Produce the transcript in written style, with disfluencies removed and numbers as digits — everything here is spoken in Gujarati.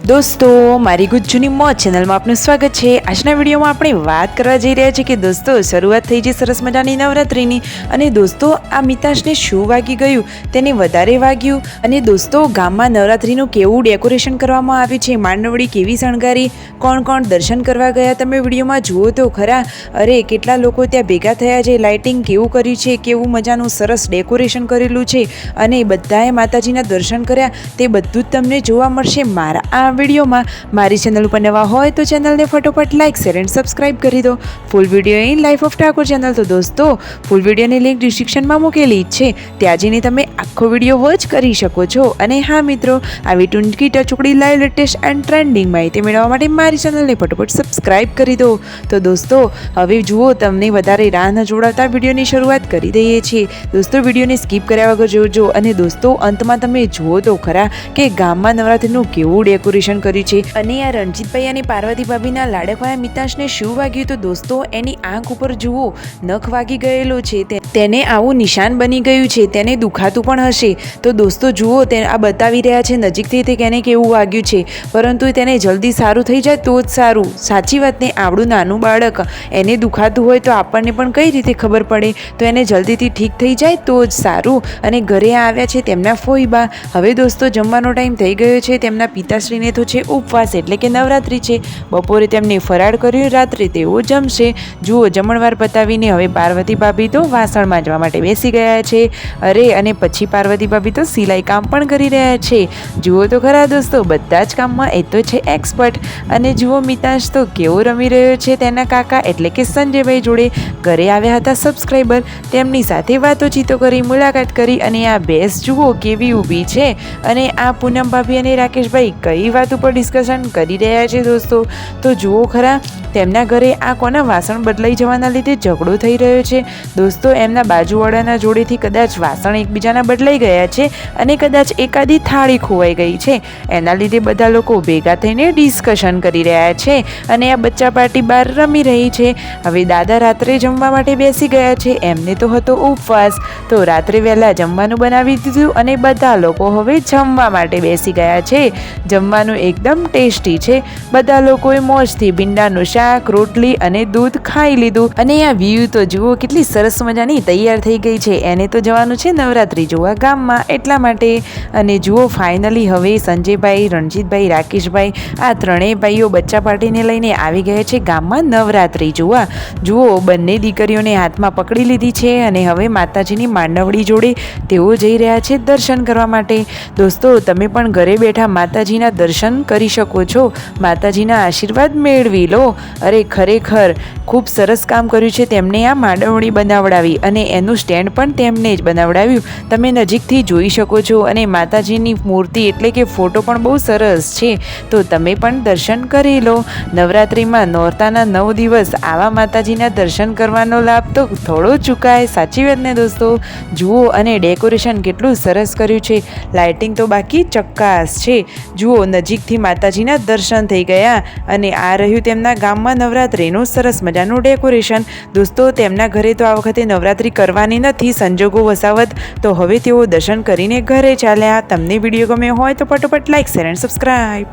દોસ્તો મારી ગુજ્જુની મોજ ચેનલમાં આપનું સ્વાગત છે। આજના વિડીયોમાં આપણે વાત કરવા જઈ રહ્યા છીએ કે દોસ્તો શરૂઆત થઈ છે સરસ મજાની નવરાત્રિની અને દોસ્તો આ મિતાશને શું વાગી ગયું તેને વધારે વાગ્યું અને દોસ્તો ગામમાં નવરાત્રિનું કેવું ડેકોરેશન કરવામાં આવ્યું છે, માંડવડી કેવી શણગારી, કોણ કોણ દર્શન કરવા ગયા તમે વિડીયોમાં જુઓ તો ખરા। અરે કેટલા લોકો ત્યાં ભેગા થયા છે, લાઇટિંગ કેવું કર્યું છે, કેવું મજાનું સરસ ડેકોરેશન કરેલું છે અને બધાએ માતાજીના દર્શન કર્યા તે બધું જ તમને જોવા મળશે મારા આ વિડીયોમાં। મારી ચેનલ ઉપર નવા હોય તો ચેનલને ફટોફટ લાઇક શેર એન્ડ સબસ્ક્રાઇબ કરી દો। Full video in life of Thakor channel તો દોસ્તો ફૂલ વિડીયોની લિંક ડિસ્ક્રિપ્શનમાં મૂકેલી જ છે, ત્યાં જઈને તમે આખો વિડીયો વોચ કરી શકો છો। અને હા મિત્રો, આવી ટૂંકી ટચુકડી લાઈવ લેટેસ્ટ એન્ડ ટ્રેન્ડિંગ માહિતી મેળવવા માટે મારી ચેનલને ફટોફટ સબસ્ક્રાઇબ કરી દો। તો દોસ્તો હવે જુઓ, તમને વધારે રાહ ન જોડાવતા વિડીયોની શરૂઆત કરી દઈએ છીએ। દોસ્તો વિડીયોને સ્કીપ કર્યા વગર જોજો અને દોસ્તો અંતમાં તમે જુઓ તો ખરા કે ગામમાં નવરાત્રિનું કેવું ડેકોરેશન કર્યું છે અને આ રણજીતભાઈ અને પાર્વતી ભાભીના લાડકવાયા મિતાશને શું વાગ્યું તો દોસ્તો એની આંખ ઉપર જુઓ નખ વાગી ગયેલો છે, તેને આવું નિશાન બની ગયું છે, તેને દુખાતું પણ હશે। તો દોસ્તો જુઓ આ બતાવી રહ્યા છે નજીકથી તે કેને કેવું વાગ્યું છે, પરંતુ તેને જલ્દી સારું થઈ જાય તો જ સારું। સાચી વાત ને, આવડું નાનું બાળક એને દુખાતું હોય તો આપણને પણ કઈ રીતે ખબર પડે, તો એને જલ્દીથી ઠીક થઈ જાય તો જ સારું। અને ઘરે આવ્યા છે તેમના ફોઈબા। હવે દોસ્તો જમવાનો ટાઈમ થઈ ગયો છે, તેમના પિતાશ્રીને તો છે ઉપવાસ એટલે કે નવરાત્રિ છે, બપોરે તેમને ફરાળ કર્યું, રાત્રે તેઓ જમશે। જુઓ જમણવાર પતાવીને હવે પાર્વતી ભાભી તો વાસણ માંજવા માટે બેસી ગયા છે। અરે અને પછી પાર્વતી ભાભી તો સિલાઈ કામ પણ કરી રહ્યા છે। જુઓ તો ખરા દોસ્તો, બધા જ કામમાં એ તો છે એક્સપર્ટ। અને જુઓ મિતાશ તો કેવો રમી રહ્યો છે તેના કાકા એટલે કે સંજયભાઈ જોડે। ઘરે આવ્યા હતા સબસ્ક્રાઈબર, તેમની સાથે વાતોચીતો કરી, મુલાકાત કરી અને આ ભેંસ જુઓ કેવી ઊભી છે અને આ પૂનમ ભાભી અને રાકેશભાઈ કઈ વાત ઉપર ડિસ્કશન કરી રહ્યા છે દોસ્તો તો જુઓ ખરા, તેમના ઘરે આ કોના વાસણ બદલાઈ જવાના લીધે ઝઘડો થઈ રહ્યો છે દોસ્તો। એમના બાજુવાળાના જોડેથી કદાચ વાસણ એકબીજાના બદલાઈ ગયા છે અને કદાચ એકાદી થાળી ખોવાઈ ગઈ છે, એના લીધે બધા લોકો ભેગા થઈને ડિસ્કશન કરી રહ્યા છે અને આ બચ્ચા પાર્ટી બહાર રમી રહી છે। હવે દાદા રાત્રે જમવા માટે બેસી ગયા છે, એમને તો હતો ઉપવાસ, તો રાત્રે વહેલા જમવાનું બનાવી દીધું અને બધા લોકો હવે જમવા માટે બેસી ગયા છે। જમવાનું એકદમ ટેસ્ટી છે, બધા લોકોએ મોજથી ભીંડાનું શાક, રોટલી અને દૂધ ખાઈ લીધું। અને આ વ્યૂ તો જુઓ કેટલી સરસ મજાની તૈયાર થઈ ગઈ છે, એને તો જવાનું છે નવરાત્રિ જોવા ગામમાં એટલા માટે। અને જુઓ ફાઇનલી હવે સંજયભાઈ, રણજીતભાઈ, રાકેશભાઈ આ ત્રણેય ભાઈઓ બચ્ચા પાર્ટીને લઈને આવી ગયા છે ગામમાં નવરાત્રિ જોવા। જુઓ બંને દીકરીઓને હાથમાં પકડી લીધી છે અને હવે માતાજીની માંડવડી જોડે તેઓ જઈ રહ્યા છે દર્શન કરવા માટે। દોસ્તો તમે પણ ઘરે બેઠા માતાજીના દર્શન કરી શકો છો, માતાજીના આશીર્વાદ મેળવી લો। અરે ખરેખર ખૂબ સરસ કામ કર્યું છે તેમને આ માંડવડી બનાવડાવી અને એનું સ્ટેન્ડ પણ તેમને જ બનાવડાવ્યું, તમે નજીકથી જોઈ શકો છો। અને માતાજીની મૂર્તિ એટલે કે ફોટો પણ બહુ સરસ છે, તો તમે પણ દર્શન કરી લો। નવરાત્રિમાં નોરતાના 9 દિવસ આવા માતાજીના દર્શન કરવાનો લાભ તો થોડો ચૂકાય, સાચી વાત ને દોસ્તો। જુઓ અને ડેકોરેશન કેટલું સરસ કર્યું છે, લાઇટિંગ તો બાકી ચક્કાસ છે। જુઓ નજીકથી માતાજીના દર્શન થઈ ગયા અને આ રહ્યું તેમના ગામમાં નવરાત્રિનું સરસ મજાનું ડેકોરેશન। દોસ્તો તેમના ઘરે તો આ વખતે નવરાત્રિ કરવાની નથી, સંજોગો વસાવત, તો હવે તેઓ દર્શન કરીને ઘરે ચાલ્યા। તમને વિડીયો ગમ્યો હોય તો ફટોફટ લાઇક શેર એન્ડ સબસ્ક્રાઈબ।